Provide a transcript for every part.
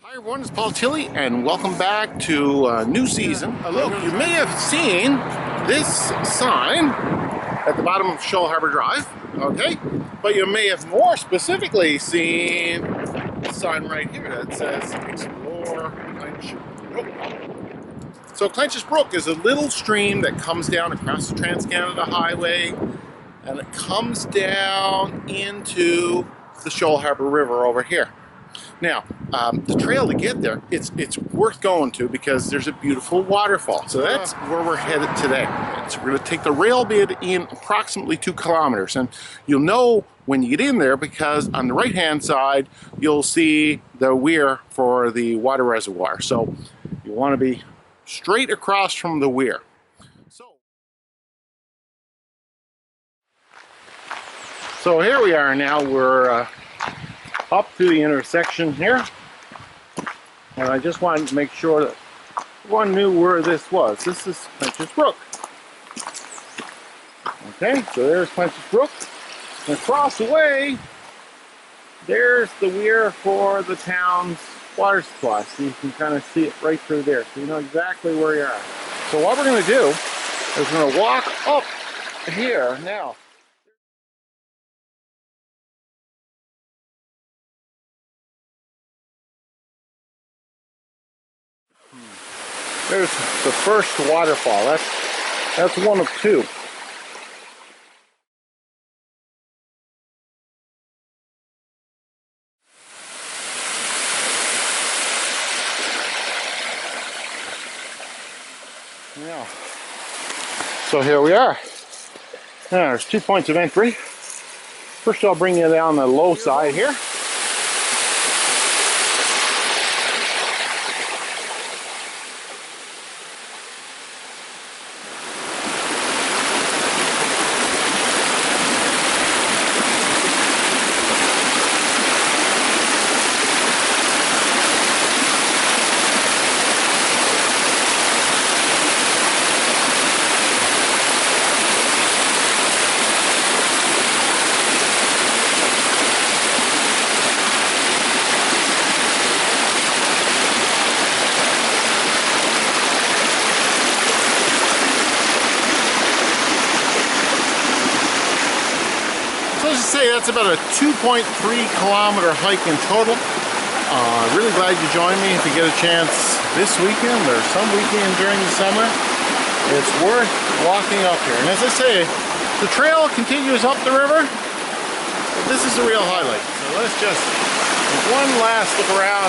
Hi everyone, it's Paul Tilley and welcome back to a new season. Look, you may have seen this sign at the bottom of Shoal Harbour Drive, okay? But you may have more specifically seen the sign right here that says Explore Clench Brook. So Clench'S Brook is a little stream that comes down across the Trans-Canada Highway and it comes down into the Shoal Harbour River over here. Now, the trail to get there, it's worth going to because there's a beautiful waterfall. So that's where we're headed today. So we're going to take the railbed in approximately 2 kilometers. And you'll know when you get in there because on the right-hand side, you'll see the weir for the water reservoir. So you want to be straight across from the weir. So here we are now. We're up to the intersection here, and I just wanted to make sure that everyone knew where this was. This is Clench'S Brook. Okay, so there's Clench'S Brook, and across the way there's the weir for the town's water supply. So you can kind of see it right through there, so you know exactly where you are. So what we're going to do is we're going to walk up here now. There's the first waterfall. That's one of 2. Yeah. So here we are. Now there's 2 points of entry. First I'll bring you down the low side here. That's about a 2.3-kilometer hike in total. Really glad you joined me. If you get a chance this weekend or some weekend during the summer, it's worth walking up here. And as I say, the trail continues up the river, but this is the real highlight. So let's just take one last look around.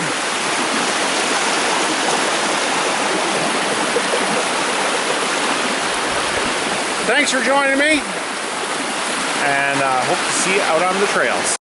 Thanks for joining me, and hope to see you out on the trails.